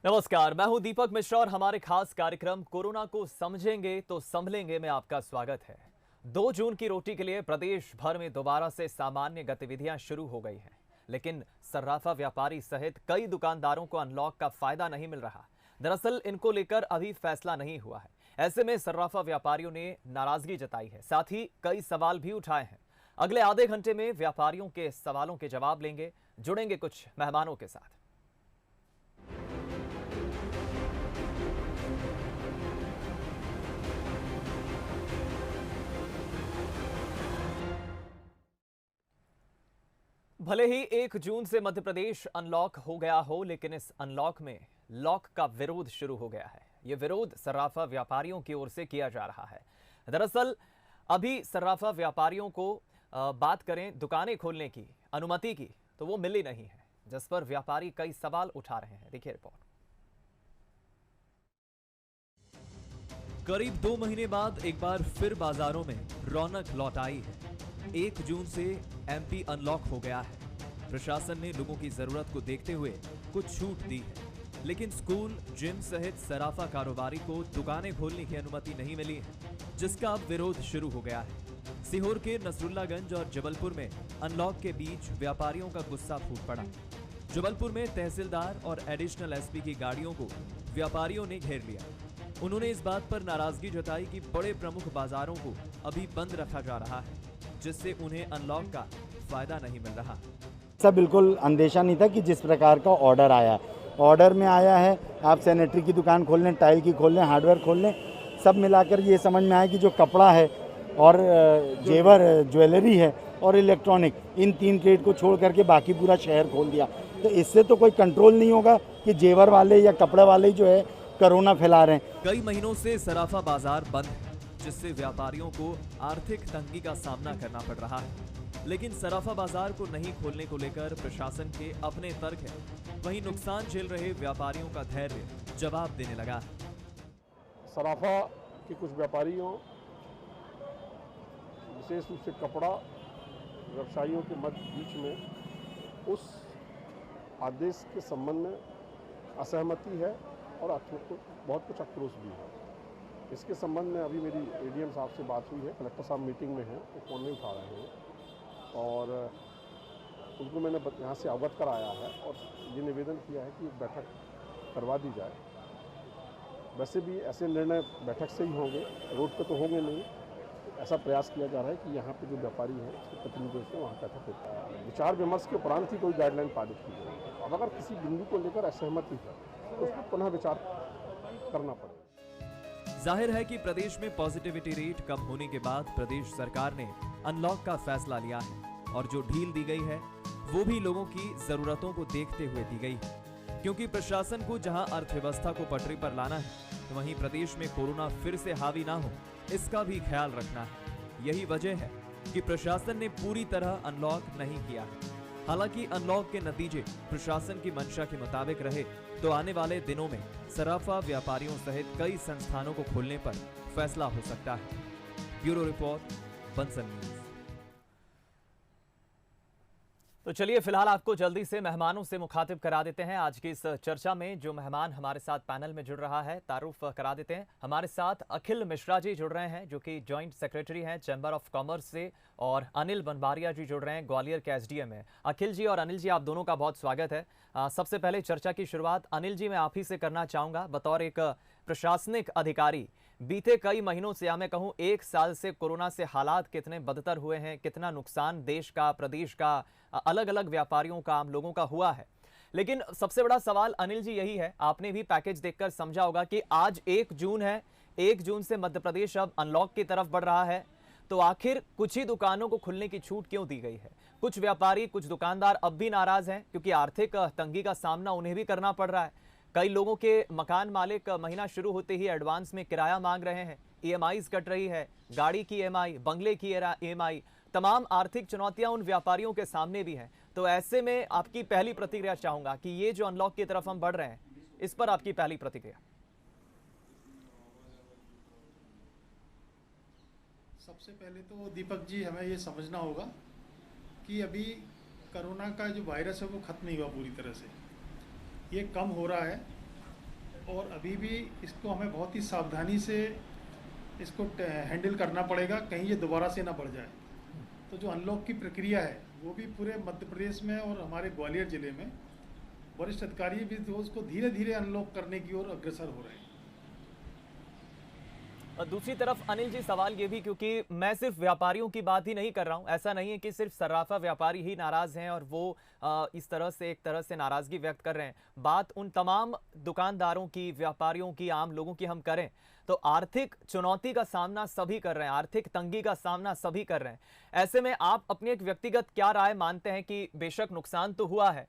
नमस्कार, मैं हूं दीपक मिश्रा और हमारे खास कार्यक्रम कोरोना को समझेंगे तो संभलेंगे में आपका स्वागत है। 2 जून की रोटी के लिए प्रदेश भर में दोबारा से सामान्य गतिविधियां शुरू हो गई हैं, लेकिन सर्राफा व्यापारी सहित कई दुकानदारों को अनलॉक का फायदा नहीं मिल रहा। दरअसल इनको लेकर अभी फैसला नहीं हुआ है। ऐसे में सर्राफा व्यापारियों ने नाराजगी जताई है, साथ ही कई सवाल भी उठाए हैं। अगले आधे घंटे में व्यापारियों के सवालों के जवाब लेंगे, जुड़ेंगे कुछ मेहमानों के साथ। भले ही 1 जून से मध्य प्रदेश अनलॉक हो गया हो, लेकिन इस अनलॉक में लॉक का विरोध शुरू हो गया है। ये विरोध सर्राफा व्यापारियों की ओर से किया जा रहा है। दरअसल अभी सर्राफा व्यापारियों को बात करें दुकानें खोलने की अनुमति की, तो वो मिली नहीं है, जिस पर व्यापारी कई सवाल उठा रहे हैं। देखिए रिपोर्ट। करीब 2 महीने बाद एक बार फिर बाजारों में रौनक लौट आई है। 1 जून से एमपी अनलॉक हो गया है। प्रशासन ने लोगों की जरूरत को देखते हुए कुछ छूट दी है, लेकिन स्कूल, जिम सहित सराफा कारोबारी को दुकानें खोलने की अनुमति नहीं मिली है, जिसका अब विरोध शुरू हो गया है। सीहोर के नसरुल्लागंज और जबलपुर में अनलॉक के बीच व्यापारियों का गुस्सा फूट पड़ा। जबलपुर में तहसीलदार और एडिशनल एसपी की गाड़ियों को व्यापारियों ने घेर लिया। उन्होंने इस बात पर नाराजगी जताई कि बड़े प्रमुख बाजारों को अभी बंद रखा जा रहा है, जिससे उन्हें अनलॉक का फायदा नहीं मिल रहा। ऐसा बिल्कुल अंदेशा नहीं था कि जिस प्रकार का ऑर्डर आया, ऑर्डर में आया है आप सैनिटरी की दुकान खोल लें, टाइल की खोल लें, हार्डवेयर खोल लें, सब मिलाकर ये समझ में आया कि जो कपड़ा है और जेवर ज्वेलरी है और इलेक्ट्रॉनिक, इन 3 ट्रेड को छोड़ करके बाकी पूरा शहर खोल दिया। तो इससे तो कोई कंट्रोल नहीं होगा कि जेवर वाले या कपड़े वाले जो है कोरोना फैला रहे हैं। कई महीनों से सराफा बाजार बंद है, जिससे व्यापारियों को आर्थिक तंगी का सामना करना पड़ रहा है। लेकिन सराफा बाजार को नहीं खोलने को लेकर प्रशासन के अपने तर्क है। वहीं नुकसान झेल रहे व्यापारियों का धैर्य जवाब देने लगा है। सराफा के कुछ व्यापारियों, विशेष रूप से कपड़ा व्यवसायियों के बीच में उस आदेश के संबंध में असहमति है और बहुत कुछ आक्रोश भी है। इसके संबंध में अभी मेरी एडीएम साहब से बात हुई है, कलेक्टर साहब मीटिंग में हैं, वो फ़ोन नहीं उठा रहे हैं और उनको मैंने यहाँ से अवगत कराया है और ये निवेदन किया है कि एक बैठक करवा दी जाए। वैसे भी ऐसे निर्णय बैठक से ही होंगे, रोड पे तो होंगे नहीं। ऐसा प्रयास किया जा रहा है कि यहाँ पे जो व्यापारी हैं उसके प्रतिनिधियों से वहाँ बैठक होता है। विचार विमर्श के उपरांत ही कोई गाइडलाइन पारित की जाएगी। अब अगर किसी बिंदु को लेकर असहमति है तो उसको पुनः विचार करना पड़ेगा। जाहिर है कि प्रदेश में पॉजिटिविटी रेट कम होने के बाद प्रदेश सरकार ने अनलॉक का फैसला लिया है और जो ढील दी गई है वो भी लोगों की जरूरतों को देखते हुए दी गई है, क्योंकि प्रशासन को जहां अर्थव्यवस्था को पटरी पर लाना है, तो वहीं प्रदेश में कोरोना फिर से हावी ना हो, इसका भी ख्याल रखना है। यही वजह है कि प्रशासन ने पूरी तरह अनलॉक नहीं किया है। हालांकि अनलॉक के नतीजे प्रशासन की मंशा के मुताबिक रहे तो आने वाले दिनों में सराफा व्यापारियों सहित कई संस्थानों को खोलने पर फैसला हो सकता है। Bureau report, Bansal news. तो चलिए फिलहाल आपको जल्दी से मेहमानों से मुखातिब करा देते हैं। आज की इस चर्चा में जो मेहमान हमारे साथ पैनल में जुड़ रहा है, तारुफ करा देते हैं। हमारे साथ अखिल मिश्रा जी जुड़ रहे हैं, जो कि जॉइंट सेक्रेटरी हैं चैम्बर ऑफ कॉमर्स से, और अनिल बनबारिया जी जुड़ रहे हैं, ग्वालियर के एसडीएम है। अखिल जी और अनिल जी, आप दोनों का बहुत स्वागत है। सबसे पहले चर्चा की शुरुआत अनिल जी मैं आप ही से करना चाहूँगा। बतौर एक प्रशासनिक अधिकारी, बीते कई महीनों से, या मैं कहूँ 1 साल से, कोरोना से हालात कितने बदतर हुए हैं, कितना नुकसान देश का, प्रदेश का, अलग अलग व्यापारियों का, आम लोगों का हुआ है। लेकिन सबसे बड़ा सवाल अनिल जी यही है, आपने भी पैकेज देखकर समझा होगा कि आज 1 जून है, 1 जून से मध्य प्रदेश अब अनलॉक की तरफ बढ़ रहा है, तो आखिर कुछ ही दुकानों को खुलने की छूट क्यों दी गई है? कुछ व्यापारी, कुछ दुकानदार अब भी नाराज हैं, क्योंकि आर्थिक तंगी का सामना उन्हें भी करना पड़ रहा है। कई लोगों के मकान मालिक महीना शुरू होते ही एडवांस में किराया मांग रहे हैं, ईएमआईज कट रही है, गाड़ी की ईएमआई, बंगले की ईएमआई, तमाम आर्थिक चुनौतियां उन व्यापारियों के सामने भी हैं। तो ऐसे में आपकी पहली प्रतिक्रिया चाहूंगा कि ये जो अनलॉक की तरफ हम बढ़ रहे हैं, इस पर आपकी पहली प्रतिक्रिया। सबसे पहले तो दीपक जी, हमें ये समझना होगा कि अभी कोरोना का जो वायरस है वो खत्म नहीं हुआ पूरी तरह से। ये कम हो रहा है और अभी भी इसको हमें बहुत ही सावधानी से इसको हैंडल करना पड़ेगा, कहीं ये दोबारा से ना बढ़ जाए। तो जो अनलॉक की प्रक्रिया है वो भी पूरे मध्य प्रदेश में और हमारे ग्वालियर ज़िले में वरिष्ठ अधिकारी भी तो उसको धीरे धीरे अनलॉक करने की ओर अग्रसर हो रहे हैं। और दूसरी तरफ अनिल जी, सवाल ये भी, क्योंकि मैं सिर्फ व्यापारियों की बात ही नहीं कर रहा हूं, ऐसा नहीं है कि सिर्फ सर्राफा व्यापारी ही नाराज हैं और वो इस तरह से एक तरह से नाराजगी व्यक्त कर रहे हैं। बात उन तमाम दुकानदारों की, व्यापारियों की, आम लोगों की हम करें तो आर्थिक चुनौती का सामना सभी कर रहे हैं, आर्थिक तंगी का सामना सभी कर रहे हैं। ऐसे में आप अपनी एक व्यक्तिगत क्या राय मानते हैं कि बेशक नुकसान तो हुआ है,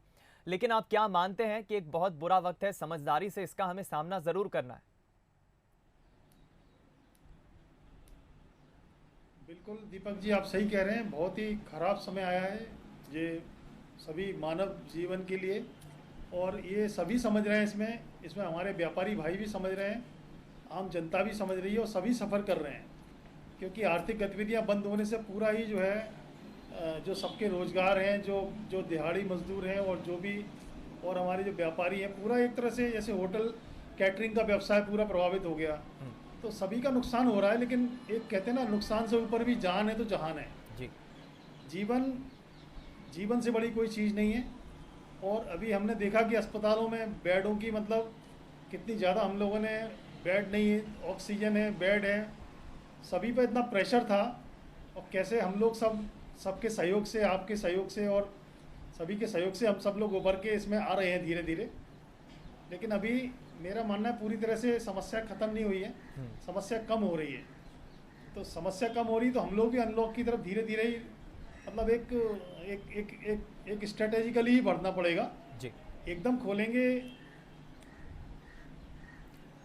लेकिन आप क्या मानते हैं कि एक बहुत बुरा वक्त है, समझदारी से इसका हमें सामना जरूर करना है? बिल्कुल दीपक जी, आप सही कह रहे हैं। बहुत ही खराब समय आया है ये सभी मानव जीवन के लिए, और ये सभी समझ रहे हैं। इसमें हमारे व्यापारी भाई भी समझ रहे हैं, आम जनता भी समझ रही है और सभी सफ़र कर रहे हैं, क्योंकि आर्थिक गतिविधियां बंद होने से पूरा ही जो है जो सबके रोज़गार हैं, जो दिहाड़ी मजदूर हैं और हमारे जो व्यापारी हैं, पूरा एक तरह से जैसे होटल कैटरिंग का व्यवसाय पूरा प्रभावित हो गया। तो सभी का नुकसान हो रहा है, लेकिन एक कहते हैं ना, नुकसान से ऊपर भी जान है तो जहान है जी। जीवन से बड़ी कोई चीज़ नहीं है। और अभी हमने देखा कि अस्पतालों में बेडों की मतलब कितनी ज़्यादा हम लोगों ने, बेड नहीं है, ऑक्सीजन है, बेड है, सभी पे इतना प्रेशर था, और कैसे हम लोग सबके सहयोग से, आपके सहयोग से और सभी के सहयोग से हम सब लोग उभर के इसमें आ रहे हैं धीरे धीरे। लेकिन अभी मेरा मानना है पूरी तरह से समस्या ख़त्म नहीं हुई है, समस्या कम हो रही है। तो समस्या कम हो रही तो हम लोग भी अनलॉक की तरफ धीरे धीरे ही, मतलब एक स्ट्रेटेजिकली ही बढ़ना पड़ेगा जी। एकदम खोलेंगे।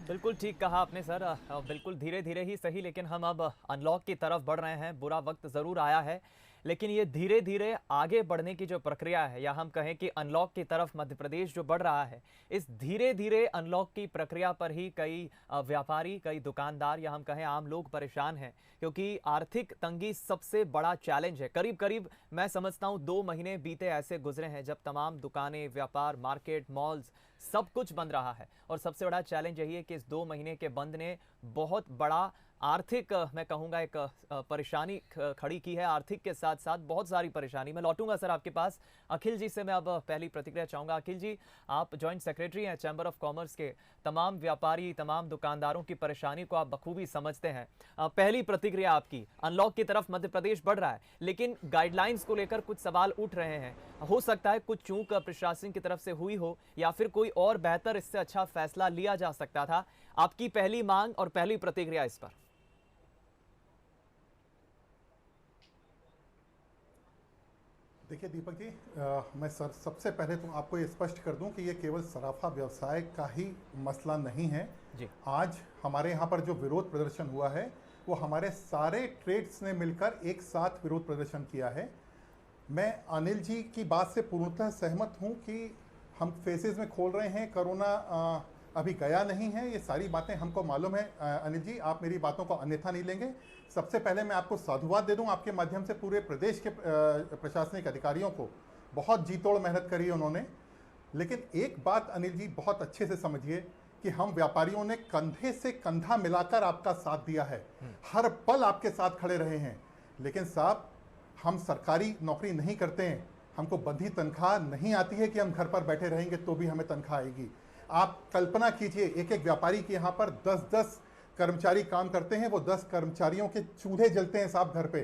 बिल्कुल ठीक कहा आपने सर, बिल्कुल धीरे धीरे ही सही, लेकिन हम अब अनलॉक की तरफ बढ़ रहे हैं। बुरा वक्त ज़रूर आया है, लेकिन ये धीरे धीरे आगे बढ़ने की जो प्रक्रिया है, या हम कहें कि अनलॉक की तरफ मध्य प्रदेश जो बढ़ रहा है, इस धीरे धीरे अनलॉक की प्रक्रिया पर ही कई व्यापारी, कई दुकानदार, या हम कहें आम लोग परेशान हैं, क्योंकि आर्थिक तंगी सबसे बड़ा चैलेंज है। करीब करीब मैं समझता हूँ 2 महीने बीते ऐसे गुजरे हैं जब तमाम दुकानें, व्यापार, मार्केट, मॉल्स सब कुछ बंद रहा है। और सबसे बड़ा चैलेंज यही है कि इस 2 महीने के बंद ने बहुत बड़ा आर्थिक, मैं कहूँगा, एक परेशानी खड़ी की है। आर्थिक के साथ साथ बहुत सारी परेशानी। मैं लौटूंगा सर आपके पास। अखिल जी से मैं अब पहली प्रतिक्रिया चाहूँगा। अखिल जी, आप जॉइंट सेक्रेटरी हैं चैम्बर ऑफ कॉमर्स के, तमाम व्यापारी, तमाम दुकानदारों की परेशानी को आप बखूबी समझते हैं। पहली प्रतिक्रिया आपकी, अनलॉक की तरफ मध्य प्रदेश बढ़ रहा है, लेकिन गाइडलाइंस को लेकर कुछ सवाल उठ रहे हैं। हो सकता है कुछ चूक प्रशासन की तरफ से हुई हो, या फिर कोई और बेहतर, इससे अच्छा फैसला लिया जा सकता था। आपकी पहली मांग और पहली प्रतिक्रिया इस पर। देखिए दीपक जी, मैं सबसे पहले तो आपको ये स्पष्ट कर दूं कि ये केवल सराफा व्यवसाय का ही मसला नहीं है जी। आज हमारे यहाँ पर जो विरोध प्रदर्शन हुआ है वो हमारे सारे ट्रेड्स ने मिलकर एक साथ विरोध प्रदर्शन किया है। मैं अनिल जी की बात से पूर्णतः सहमत हूँ कि हम फेसेस में खोल रहे हैं, कोरोना अभी गया नहीं है, ये सारी बातें हमको मालूम है। अनिल जी, आप मेरी बातों को अन्यथा नहीं लेंगे। सबसे पहले मैं आपको साधुवाद दे दूं, आपके माध्यम से पूरे प्रदेश के प्रशासनिक अधिकारियों को, बहुत जी तोड़ मेहनत करी है उन्होंने। लेकिन एक बात अनिल जी बहुत अच्छे से समझिए कि हम व्यापारियों ने कंधे से कंधा मिलाकर आपका साथ दिया है, हर पल आपके साथ खड़े रहे हैं। लेकिन साहब, हम सरकारी नौकरी नहीं करते हैं, हमको बंधी तनख्वाह नहीं आती है कि हम घर पर बैठे रहेंगे तो भी हमें तनख्वाह आएगी। आप कल्पना कीजिए, एक एक व्यापारी के यहाँ पर 10-10 कर्मचारी काम करते हैं, वो 10 कर्मचारियों के चूल्हे जलते हैं साहब घर पे।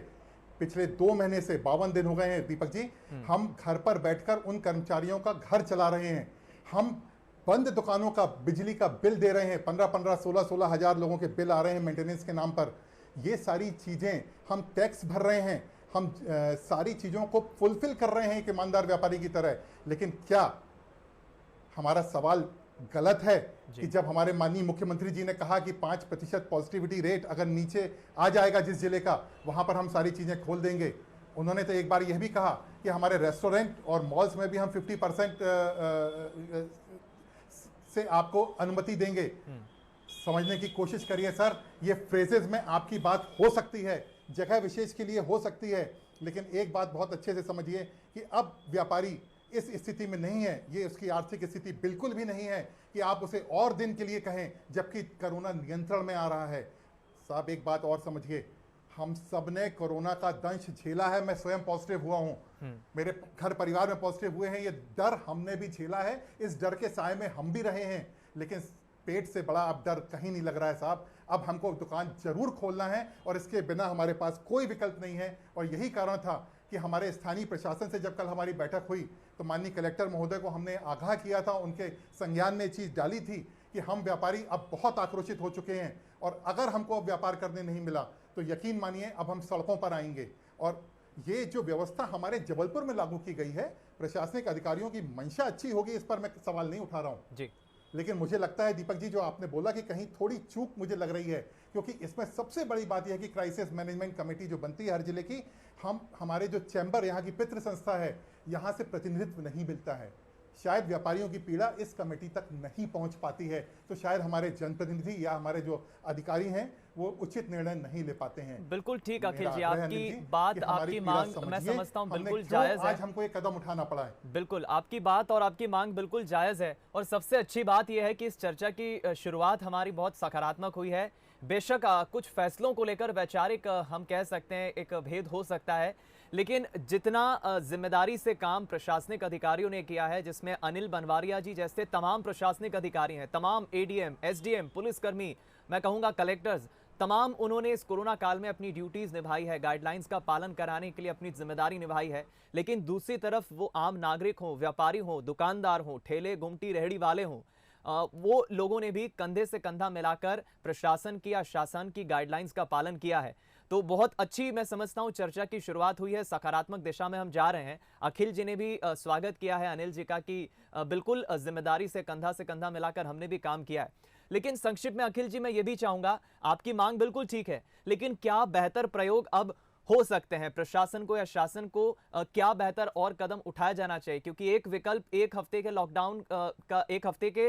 पिछले 2 महीने से 52 दिन हो गए हैं दीपक जी, हम घर पर बैठकर उन कर्मचारियों का घर चला रहे हैं। हम बंद दुकानों का बिजली का बिल दे रहे हैं, 15-15, 16-16 हज़ार लोगों के बिल आ रहे हैं मेंटेनेंस के नाम पर। ये सारी चीज़ें, हम टैक्स भर रहे हैं, हम सारी चीज़ों को फुलफिल कर रहे हैं एक ईमानदार व्यापारी की तरह। लेकिन क्या हमारा सवाल गलत है कि जब हमारे माननीय मुख्यमंत्री जी ने कहा कि 5% पॉजिटिविटी रेट अगर नीचे आ जाएगा जिस जिले का, वहां पर हम सारी चीजें खोल देंगे। उन्होंने तो एक बार यह भी कहा कि हमारे रेस्टोरेंट और मॉल्स में भी हम 50% से आपको अनुमति देंगे। समझने की कोशिश करिए सर, ये फ्रेजेस में आपकी बात हो सकती है, जगह विशेष के लिए हो सकती है, लेकिन एक बात बहुत अच्छे से समझिए कि अब व्यापारी इस स्थिति में नहीं है, ये उसकी आर्थिक स्थिति बिल्कुल भी नहीं है कि आप उसे और दिन के लिए कहें जबकि कोरोना नियंत्रण में आ रहा है। साहब एक बात और समझिए, हम सब ने कोरोना का दंश झेला है। मैं स्वयं पॉजिटिव हुआ हूं, मेरे घर परिवार में पॉजिटिव हुए हैं। ये डर हमने भी झेला है, इस डर के साए में हम भी रहे हैं, लेकिन पेट से बड़ा अब डर कहीं नहीं लग रहा है साहब। अब हमको दुकान जरूर खोलना है और इसके बिना हमारे पास कोई विकल्प नहीं है। और यही कारण था कि हमारे स्थानीय प्रशासन से जब कल हमारी बैठक हुई तो माननीय कलेक्टर महोदय को हमने आगाह किया था, उनके संज्ञान में चीज़ डाली थी कि हम व्यापारी अब बहुत आक्रोशित हो चुके हैं और अगर हमको अब व्यापार करने नहीं मिला तो यकीन मानिए अब हम सड़कों पर आएंगे। और ये जो व्यवस्था हमारे जबलपुर में लागू की गई है, प्रशासनिक अधिकारियों की मंशा अच्छी होगी, इस पर मैं सवाल नहीं उठा रहा हूँ जी, लेकिन मुझे लगता है दीपक जी जो आपने बोला कि कहीं थोड़ी चूक मुझे लग रही है, क्योंकि इसमें सबसे बड़ी बात यह है कि क्राइसिस मैनेजमेंट कमेटी जो बनती है हर जिले की, हमारे जो चैम्बर यहाँ की पितृ संस्था है, यहाँ से प्रतिनिधित्व नहीं मिलता है। शायद व्यापारियों की पीड़ा इस कमेटी तक नहीं पहुंच पाती है, तो शायद हमारे जनप्रतिनिधि या हमारे जो अधिकारी हैं वो उचित निर्णय नहीं ले पाते हैं। बिल्कुल ठीक अखिल जी, आपकी बात, आपकी मांग मैं समझता हूं बिल्कुल जायज है। आज हमको एक कदम उठाना पड़ा है। बिल्कुल आपकी बात और आपकी मांग बिल्कुल जायज है। और सबसे अच्छी बात यह है कि इस चर्चा की शुरुआत हमारी बहुत सकारात्मक हुई है। बेशक कुछ फैसलों को लेकर वैचारिक हम कह सकते हैं एक भेद हो सकता है, लेकिन जितना जिम्मेदारी से काम प्रशासनिक अधिकारियों ने किया है, जिसमें अनिल बनवारिया जी जैसे तमाम प्रशासनिक अधिकारी हैं, तमाम एडीएम, एसडीएम, पुलिसकर्मी, मैं कहूँगा कलेक्टर्स, तमाम उन्होंने इस कोरोना काल में अपनी ड्यूटीज निभाई है, गाइडलाइंस का पालन कराने के लिए अपनी जिम्मेदारी निभाई है। लेकिन दूसरी तरफ वो आम नागरिक हों, व्यापारी हों, दुकानदार हों, ठेले गुमटी रेहड़ी वाले हों, वो लोगों ने भी कंधे से कंधा मिलाकर प्रशासन की या शासन की गाइडलाइंस का पालन किया है। तो बहुत अच्छी मैं समझता हूं चर्चा की शुरुआत हुई है, सकारात्मक दिशा में हम जा रहे हैं। अखिल जी ने भी स्वागत किया है अनिल जी का कि बिल्कुल जिम्मेदारी से कंधा मिलाकर हमने भी काम किया है। लेकिन संक्षिप्त में अखिल जी मैं ये भी चाहूंगा, आपकी मांग बिल्कुल ठीक है, लेकिन क्या बेहतर प्रयोग अब हो सकते हैं? प्रशासन को या शासन को क्या बेहतर और कदम उठाया जाना चाहिए? क्योंकि एक विकल्प एक हफ्ते के लॉकडाउन का, एक हफ्ते के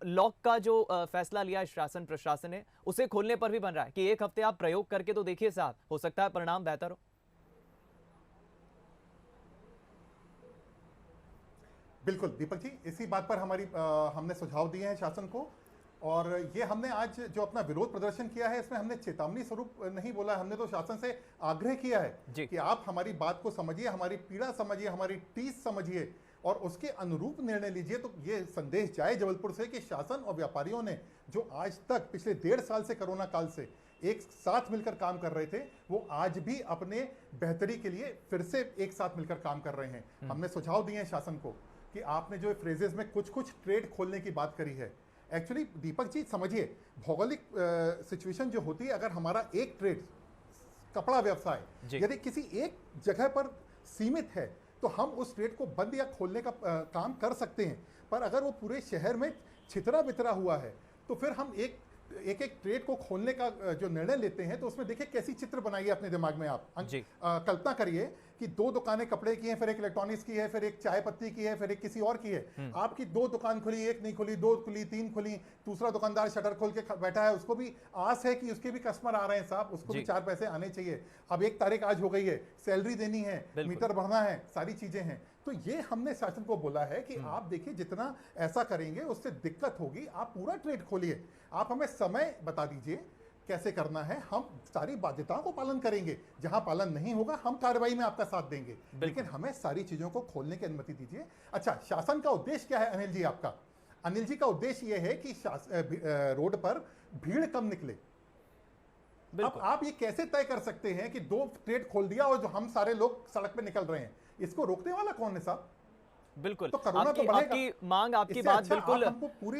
लॉक का जो फैसला लिया है शासन प्रशासन ने, उसे खोलने पर भी बन रहा है कि एक हफ्ते आप प्रयोग करके तो देखिए साहब, हो सकता है परिणाम बेहतर हो। बिल्कुल दीपक जी, इसी बात पर हमने सुझाव दिए हैं शासन को। और ये हमने आज जो अपना विरोध प्रदर्शन किया है, इसमें हमने चेतावनी स्वरूप नहीं बोला, हमने तो शासन से आग्रह किया है कि आप हमारी बात को समझिए, हमारी पीड़ा समझिए, हमारी टीस समझिए और उसके अनुरूप निर्णय लीजिए। तो ये संदेश जाए जबलपुर से कि शासन और व्यापारियों ने जो आज तक पिछले 1.5 साल से कोरोना काल से एक साथ मिलकर काम कर रहे थे, वो आज भी अपने बेहतरी के लिए फिर से एक साथ मिलकर काम कर रहे हैं। हमने सुझाव दिए हैं शासन को कि आपने जो फ्रेजेस में कुछ ट्रेड खोलने की बात करी है, एक्चुअली दीपक जी समझिए, भौगोलिक सिचुएशन जो होती है, अगर हमारा एक ट्रेड कपड़ा व्यवसाय यदि किसी एक जगह पर सीमित है तो हम उस ट्रेड को बंद या खोलने का काम कर सकते हैं। पर अगर वो पूरे शहर में छितरा बितरा हुआ है तो फिर हम एक ट्रेड को खोलने का जो निर्णय लेते हैं तो उसमें देखिए कैसी चित्र बनाइए अपने दिमाग में आप। कल्पना करिए कि 2 दुकानें कपड़े की हैं, फिर एक इलेक्ट्रॉनिक्स की है, फिर एक चाय पत्ती की है, फिर एक किसी और की है। आपकी 2 दुकान खुली, एक नहीं खुली, 2 खुली, 3 खुली, दूसरा दुकानदार शटर खोल के बैठा है, उसको भी आस है कि उसके भी कस्टमर आ रहे हैं साहब, उसको भी 4 पैसे आने चाहिए। अब 1 तारीख आज हो गई है, सैलरी देनी है, मीटर बढ़ना है, सारी चीजें हैं। तो ये हमने शासन को बोला है कि आप देखिए जितना ऐसा करेंगे उससे दिक्कत होगी, आप पूरा ट्रेड खोलिए, आप हमें समय बता दीजिए कैसे करना है, हम सारी बाध्यताओं को पालन करेंगे, जहां पालन नहीं होगा हम कार्रवाई में आपका साथ देंगे, लेकिन हमें सारी चीजों को खोलने की अनुमति दीजिए। अच्छा, शासन का उद्देश्य क्या है अनिल जी आपका? अनिल जी का उद्देश्य यह है कि रोड पर भीड़ कम निकले। अब आप ये कैसे तय कर सकते हैं कि 2 ट्रेड खोल दिया और जो हम सारे लोग सड़क पे निकल रहे हैं, इसको रोकने वाला कौन है साहब? बिल्कुल, तो आपकी मांग, आपकी बात बिल्कुल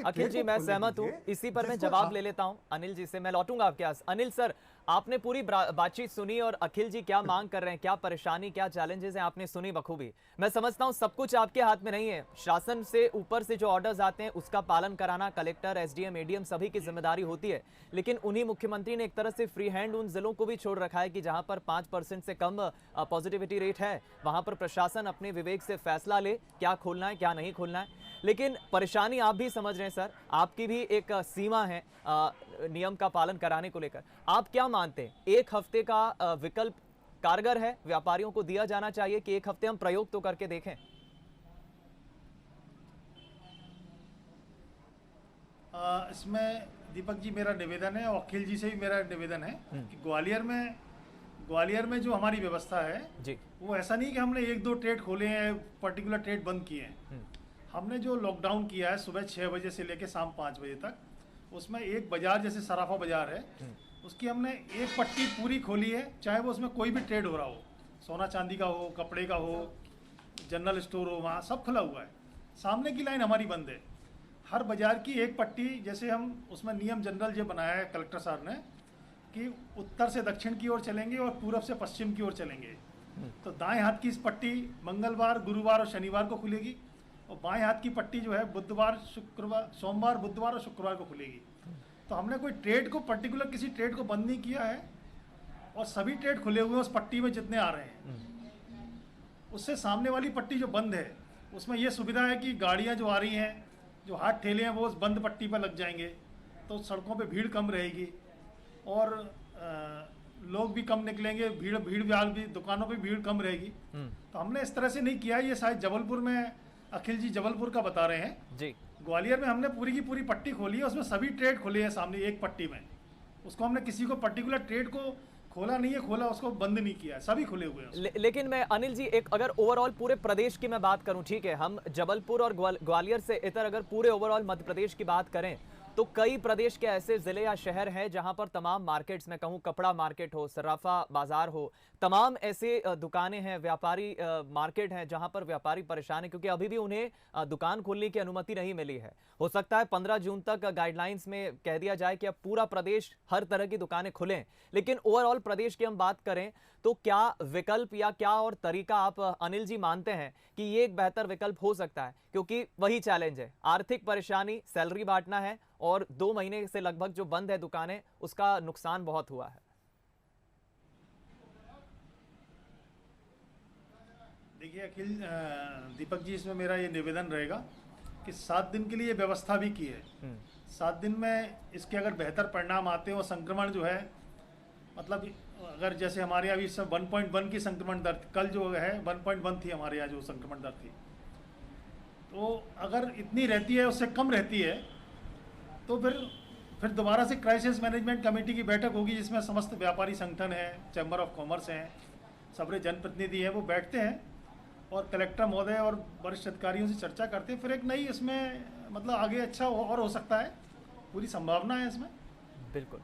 अखिल जी मैं सहमत हूं। इसी पर मैं जवाब ले लेता हूं अनिल जी से, मैं लौटूंगा आपके पास। अनिल सर, आपने पूरी बातचीत सुनी और अखिल जी क्या मांग कर रहे हैं, क्या परेशानी, क्या चैलेंजेस हैं, आपने सुनी बखूबी। मैं समझता हूं सब कुछ आपके हाथ में नहीं है, शासन से ऊपर से जो ऑर्डर्स आते हैं उसका पालन कराना कलेक्टर, एसडीएम, एडीएम सभी की जिम्मेदारी होती है। लेकिन उन्हीं मुख्यमंत्री ने एक तरह से फ्री हैंड उन जिलों को भी छोड़ रखा है कि जहां पर 5% से कम पॉजिटिविटी रेट है, वहां पर प्रशासन अपने विवेक से फैसला ले क्या खोलना है क्या नहीं खोलना है। लेकिन परेशानी आप भी समझ रहे हैं सर, आपकी भी एक सीमा है नियम का पालन कराने को लेकर। आप क्या मानते हैं, 1 हफ्ते का विकल्प कारगर है, व्यापारियों को दिया जाना चाहिए कि 1 हफ्ते हम प्रयोग तो करके देखें? इसमें दीपक जी मेरा निवेदन है और अखिल जी से भी मेरा निवेदन है कि ग्वालियर में जो हमारी व्यवस्था है जी, वो ऐसा नहीं कि हमने 1-2 ट्रेड खोले हैं, पर्टिकुलर ट्रेड बंद किए हैं। हमने जो लॉकडाउन किया है सुबह 6 बजे से लेकर शाम 5 बजे तक, उसमें एक बाजार जैसे सराफा बाजार है, उसकी हमने एक पट्टी पूरी खोली है, चाहे वो उसमें कोई भी ट्रेड हो रहा हो, सोना चांदी का हो, कपड़े का हो, जनरल स्टोर हो, वहाँ सब खुला हुआ है। सामने की लाइन हमारी बंद है। हर बाजार की एक पट्टी, जैसे हम उसमें नियम जनरल जो बनाया है कलेक्टर साहब ने कि उत्तर से दक्षिण की ओर चलेंगे और पूरब से पश्चिम की ओर चलेंगे। तो दाएं हाथ की इस पट्टी मंगलवार, गुरुवार और शनिवार को खुलेगी और बाएं हाथ की पट्टी जो है बुधवार, शुक्रवार, सोमवार, बुधवार और शुक्रवार को खुलेगी। तो हमने कोई ट्रेड को, पर्टिकुलर किसी ट्रेड को बंद नहीं किया है और सभी ट्रेड खुले हुए हैं उस पट्टी में जितने आ रहे हैं। उससे सामने वाली पट्टी जो बंद है उसमें यह सुविधा है कि गाड़ियाँ जो आ रही हैं, जो हाथ ठेले हैं, वो उस बंद पट्टी पर लग जाएंगे, तो सड़कों पे भीड़ कम रहेगी और लोग भी कम निकलेंगे, भीड़ भी दुकानों पे भीड़ कम रहेगी। तो हमने इस तरह से नहीं किया। ये शायद जबलपुर में, अखिल जी जबलपुर का बता रहे हैं जी। ग्वालियर में हमने पूरी की पूरी पट्टी खोली है, उसमें सभी ट्रेड खुले हैं सामने एक पट्टी में। उसको हमने किसी को पर्टिकुलर ट्रेड को खोला नहीं है, खोला उसको बंद नहीं किया है, सभी खुले हुए हैं। लेकिन मैं अनिल जी, एक अगर ओवरऑल पूरे प्रदेश की मैं बात करूं, ठीक है, हम जबलपुर और ग्वालियर से इतर अगर पूरे ओवरऑल मध्य प्रदेश की बात करें तो कई प्रदेश के ऐसे जिले या शहर हैं जहां पर तमाम मार्केट्स में, कहूं कपड़ा मार्केट हो, सराफा बाजार हो, तमाम ऐसे दुकानें हैं, व्यापारी मार्केट हैं जहां पर व्यापारी परेशान है क्योंकि अभी भी उन्हें दुकान खोलने की अनुमति नहीं मिली है। हो सकता है 15 जून तक गाइडलाइंस में कह दिया जाए कि अब पूरा प्रदेश हर तरह की दुकानें खुलें, लेकिन ओवरऑल प्रदेश की हम बात करें तो क्या विकल्प या क्या और तरीका आप अनिल जी मानते हैं कि ये एक बेहतर विकल्प हो सकता है? क्योंकि वही चैलेंज है, आर्थिक परेशानी, सैलरी बांटना है और 2 महीने से लगभग जो बंद है दुकानें, उसका नुकसान बहुत हुआ है। देखिए अखिल, दीपक जी, इसमें मेरा ये निवेदन रहेगा कि 7 दिन के लिए व्यवस्था भी की है। 7 दिन में इसके अगर बेहतर परिणाम आते हो, संक्रमण जो है, मतलब अगर जैसे हमारे यहाँ अभी सब 1.1 की संक्रमण दर, कल जो है 1.1 थी हमारे यहाँ जो संक्रमण दर थी, तो अगर इतनी रहती है, उससे कम रहती है, तो फिर दोबारा से क्राइसिस मैनेजमेंट कमेटी की बैठक होगी जिसमें समस्त व्यापारी संगठन हैं, चैम्बर ऑफ कॉमर्स हैं, सबरे जनप्रतिनिधि हैं, वो बैठते हैं और कलेक्टर महोदय और वरिष्ठ अधिकारियों से चर्चा करते हैं। फिर एक नई इसमें मतलब आगे अच्छा और हो सकता है, पूरी संभावना है इसमें। बिल्कुल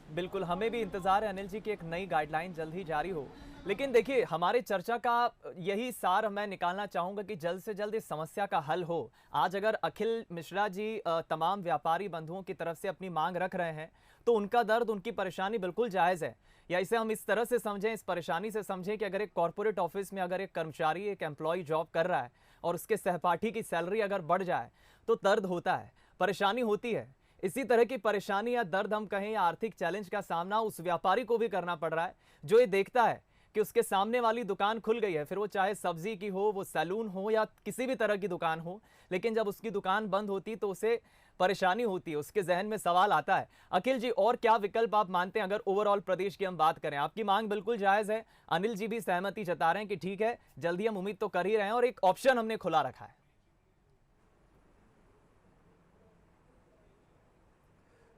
बिल्कुल, हमें भी इंतजार है अनिल जी की एक नई गाइडलाइन जल्द ही जारी हो। लेकिन देखिए, हमारे चर्चा का यही सार मैं निकालना चाहूंगा कि जल्द से जल्द इस समस्या का हल हो। आज अगर अखिल मिश्रा जी तमाम व्यापारी बंधुओं की तरफ से अपनी मांग रख रहे हैं तो उनका दर्द, उनकी परेशानी बिल्कुल जायज़ है। या इसे हम इस तरह से समझें, इस परेशानी से समझें कि अगर एक कॉर्पोरेट ऑफिस में अगर एक कर्मचारी, एक एम्प्लॉय जॉब कर रहा है और उसके सहपाठी की सैलरी अगर बढ़ जाए तो दर्द होता है, परेशानी होती है। इसी तरह की परेशानी या दर्द हम कहें या आर्थिक चैलेंज का सामना उस व्यापारी को भी करना पड़ रहा है जो ये देखता है कि उसके सामने वाली दुकान खुल गई है, फिर वो चाहे सब्जी की हो, वो सैलून हो या किसी भी तरह की दुकान हो, लेकिन जब उसकी दुकान बंद होती तो उसे परेशानी होती है, उसके जहन में सवाल आता है। अखिल जी, और क्या विकल्प आप मानते हैं अगर ओवरऑल प्रदेश की हम बात करें? आपकी मांग बिल्कुल जायज़ है, अनिल जी भी सहमति जता रहे हैं कि ठीक है, जल्दी हम उम्मीद तो कर ही रहे हैं और एक ऑप्शन हमने खुला रखा है।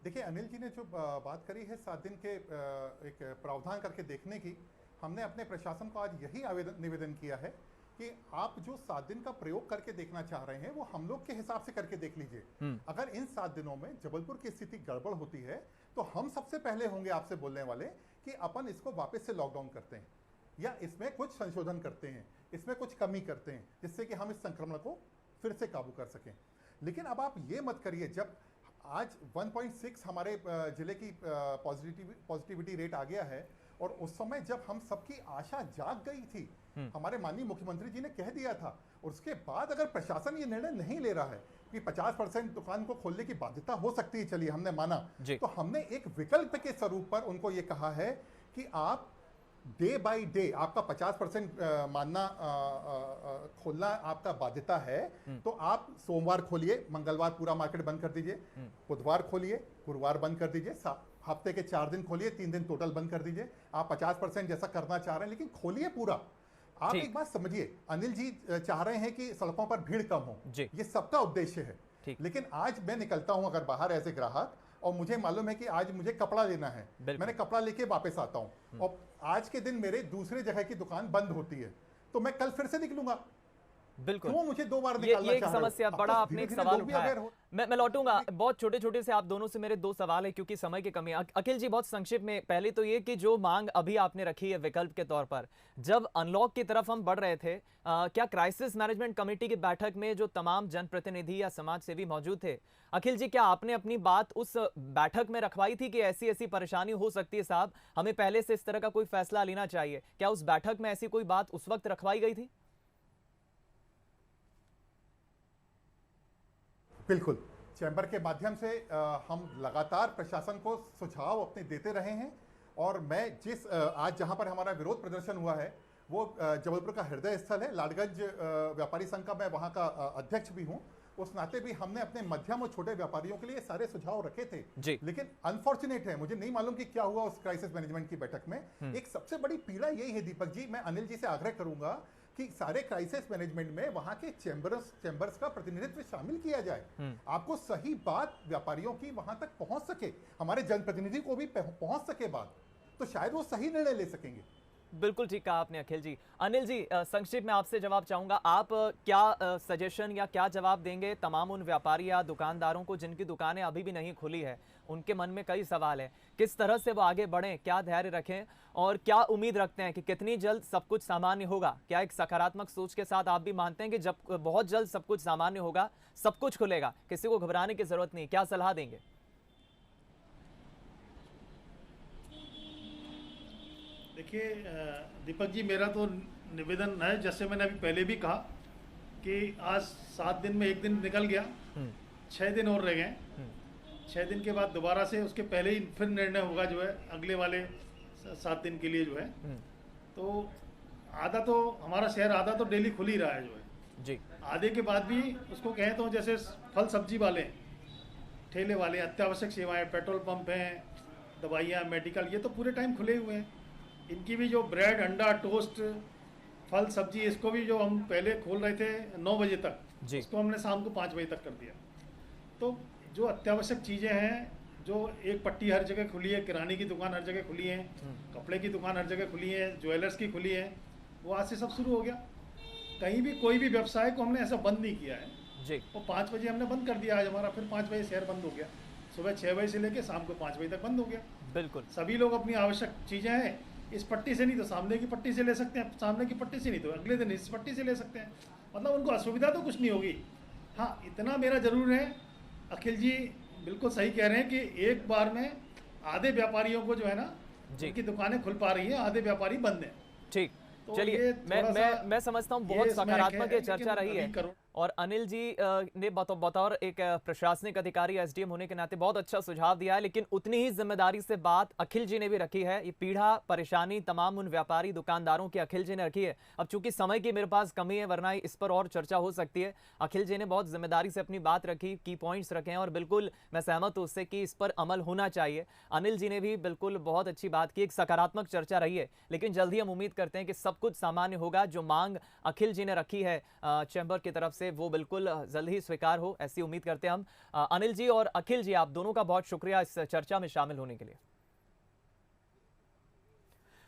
देखिए, अनिल जी ने जो बात करी है 7 दिन के एक प्रावधान करके देखने की, हमने अपने प्रशासन को आज यही निवेदन किया है कि आप जो 7 दिन का प्रयोग करके देखना चाह रहे हैं वो हम लोग के हिसाब से करके देख लीजिए। अगर इन 7 दिनों में जबलपुर की स्थिति गड़बड़ होती है तो हम सबसे पहले होंगे आपसे बोलने वाले कि अपन इसको वापस से लॉकडाउन करते हैं या इसमें कुछ संशोधन करते हैं, इसमें कुछ कमी करते हैं, जिससे कि हम इस संक्रमण को फिर से काबू कर सकें। लेकिन अब आप ये मत करिए, जब आज 1.6 हमारे जिले की पॉजिटिविटी रेट आ गया है और उस समय जब हम सबकी आशा जाग गई थी, हमारे माननीय मुख्यमंत्री जी ने कह दिया था, और उसके बाद अगर प्रशासन ये निर्णय नहीं ले रहा है कि 50% दुकान को खोलने की बाध्यता हो सकती है, चलिए हमने माना, तो हमने एक विकल्प के स्वरूप पर उनको ये कहा है कि आप डे बाय डे आपका 50% मानना खोलना आपका बाध्यता है, तो आप सोमवार खोलिए, मंगलवार पूरा मार्केट बंद कर दीजिए, बुधवार खोलिए, गुरुवार बंद कर दीजिए, हफ्ते के 4 दिन खोलिए, 3 दिन टोटल बंद कर दीजिए। आप 50% जैसा करना चाह रहे हैं, लेकिन खोलिए पूरा। आप एक बात समझिए, अनिल जी चाह रहे हैं कि सड़कों पर भीड़ कम हो, ये सबका उद्देश्य है, ठीक। लेकिन आज मैं निकलता हूं अगर बाहर एज ए ग्राहक और मुझे मालूम है कि आज मुझे कपड़ा लेना है, मैंने कपड़ा लेके वापस आता हूं और आज के दिन मेरे दूसरे जगह की दुकान बंद होती है, तो मैं कल फिर से निकलूंगा। बिल्कुल, क्यों मुझे 2 बार ये निकालना एक समस्या बड़ा आपने एक सवाल उठाया। मैं लौटूंगा, बहुत छोटे छोटे से आप दोनों से मेरे 2 सवाल है क्योंकि समय की कमी है। अखिल जी, बहुत संक्षिप्त में, पहले तो ये कि जो मांग अभी आपने रखी है विकल्प के तौर पर, जब अनलॉक की तरफ हम बढ़ रहे थे, क्या क्राइसिस मैनेजमेंट कमेटी की बैठक में जो तमाम जनप्रतिनिधि या समाज सेवी मौजूद थे, अखिल जी क्या आपने अपनी बात उस बैठक में रखवाई थी कि ऐसी ऐसी परेशानी हो सकती है साहब, हमें पहले से इस तरह का कोई फैसला लेना चाहिए? क्या उस बैठक में ऐसी कोई बात उस वक्त रखवाई गई थी? बिल्कुल, चैम्बर के माध्यम से हम लगातार प्रशासन को सुझाव अपने देते रहे हैं और मैं जिस आज जहां पर हमारा विरोध प्रदर्शन हुआ है वो जबलपुर का हृदय स्थल है, लालगंज व्यापारी संघ का मैं वहां का अध्यक्ष भी हूं। उस नाते भी हमने अपने मध्यम और छोटे व्यापारियों के लिए सारे सुझाव रखे थे जी। लेकिन अनफॉर्चुनेट है, मुझे नहीं मालूम कि क्या हुआ उस क्राइसिस मैनेजमेंट की बैठक में। एक सबसे बड़ी पीड़ा यही है दीपक जी, मैं अनिल जी से आग्रह करूंगा कि सारे क्राइसिस मैनेजमेंट में वहां के चैम्बर्स का प्रतिनिधित्व शामिल किया जाए। आपको सही बात व्यापारियों की वहां तक पहुंच सके, हमारे जनप्रतिनिधि को भी पहुंच सके बात, तो शायद वो सही निर्णय ले सकेंगे। बिल्कुल ठीक कहा आपने अखिल जी। अनिल जी, संक्षिप्त में आपसे जवाब चाहूंगा, आप क्या सजेशन या क्या जवाब देंगे तमाम उन व्यापारी या दुकानदारों को जिनकी दुकानें अभी भी नहीं खुली है? उनके मन में कई सवाल है, किस तरह से वो आगे बढ़ें, क्या धैर्य रखें और क्या उम्मीद रखते हैं कि कितनी जल्द सब कुछ सामान्य होगा? क्या एक सकारात्मक सोच के साथ आप भी मानते हैं कि जब बहुत जल्द सब कुछ सामान्य होगा, सब कुछ खुलेगा, किसी को घबराने की जरूरत नहीं? क्या सलाह देंगे? देखिए दीपक जी, मेरा तो निवेदन है, जैसे मैंने अभी पहले भी कहा कि आज 7 दिन में 1 दिन निकल गया, 6 दिन और रह गए। 6 दिन के बाद दोबारा से उसके पहले ही फिर निर्णय होगा जो है अगले वाले 7 दिन के लिए जो है। तो आधा तो हमारा शहर आधा तो डेली खुल ही रहा है जो है जी। आधे के बाद भी उसको कहें तो जैसे फल सब्जी वाले, ठेले वाले, अत्यावश्यक सेवाएं, पेट्रोल पंप हैं, दवाइयाँ, मेडिकल, ये तो पूरे टाइम खुले हुए हैं। इनकी भी जो ब्रेड, अंडा, टोस्ट, फल सब्जी, इसको भी जो हम पहले खोल रहे थे 9 बजे तक, इसको हमने शाम को 5 बजे तक कर दिया। तो जो अत्यावश्यक चीज़ें हैं, जो एक पट्टी हर जगह खुली है, किराने की दुकान हर जगह खुली है, कपड़े की दुकान हर जगह खुली है, ज्वेलर्स की खुली है, वो आज से सब शुरू हो गया। कहीं भी कोई भी व्यवसाय को हमने ऐसा बंद नहीं किया है जी। वो 5 बजे हमने बंद कर दिया, आज हमारा फिर 5 बजे शहर बंद हो गया। सुबह 6 बजे से लेकर शाम को 5 बजे तक बंद हो गया। बिल्कुल, सभी लोग अपनी आवश्यक चीज़ें हैं, इस पट्टी से नहीं तो सामने की पट्टी से ले सकते हैं, सामने की पट्टी से नहीं तो अगले दिन इस पट्टी से ले सकते हैं। मतलब उनको असुविधा तो कुछ नहीं होगी। हाँ, इतना मेरा जरूर है, अखिल जी बिल्कुल सही कह रहे हैं कि एक बार में आधे व्यापारियों को जो है ना, जिनकी दुकानें खुल पा रही हैं, आधे व्यापारी बंद हैं। ठीक, तो चलिए, मैं समझता हूँ बहुत सकारात्मक ये चर्चा रही है और अनिल जी ने बतौर एक प्रशासनिक अधिकारी, एसडीएम होने के नाते बहुत अच्छा सुझाव दिया है, लेकिन उतनी ही जिम्मेदारी से बात अखिल जी ने भी रखी है। ये पीड़ा, परेशानी तमाम उन व्यापारी दुकानदारों की अखिल जी ने रखी है। अब चूंकि समय की मेरे पास कमी है, वरना इस पर और चर्चा हो सकती है। अखिल जी ने बहुत जिम्मेदारी से अपनी बात रखी, की पॉइंट्स रखे हैं और बिल्कुल मैं सहमत हूँ उससे कि इस पर अमल होना चाहिए। अनिल जी ने भी बिल्कुल बहुत अच्छी बात की, एक सकारात्मक चर्चा रही है, लेकिन जल्द ही हम उम्मीद करते हैं कि सब कुछ सामान्य होगा। जो मांग अखिल जी ने रखी है चैम्बर की तरफ से, वो बिल्कुल जल्द ही स्वीकार हो, ऐसी उम्मीद करते हैं हम। अनिल जी और अखिल जी, आप दोनों का बहुत शुक्रिया इस चर्चा में शामिल होने के लिए।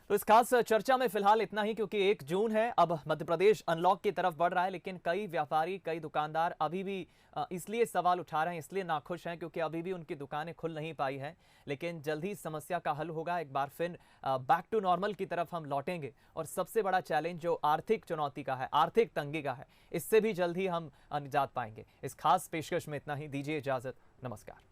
तो इस खास चर्चा में फिलहाल इतना ही, क्योंकि 1 जून है, अब मध्य प्रदेश अनलॉक की तरफ बढ़ रहा है, लेकिन कई व्यापारी, कई दुकानदार अभी भी इसलिए सवाल उठा रहे हैं, इसलिए नाखुश हैं क्योंकि अभी भी उनकी दुकानें खुल नहीं पाई हैं। लेकिन जल्द ही समस्या का हल होगा, एक बार फिर बैक टू नॉर्मल की तरफ हम लौटेंगे और सबसे बड़ा चैलेंज जो आर्थिक चुनौती का है, आर्थिक तंगी का है, इससे भी जल्द ही हम निजात पाएंगे। इस खास पेशकश में इतना ही, दीजिए इजाजत, नमस्कार।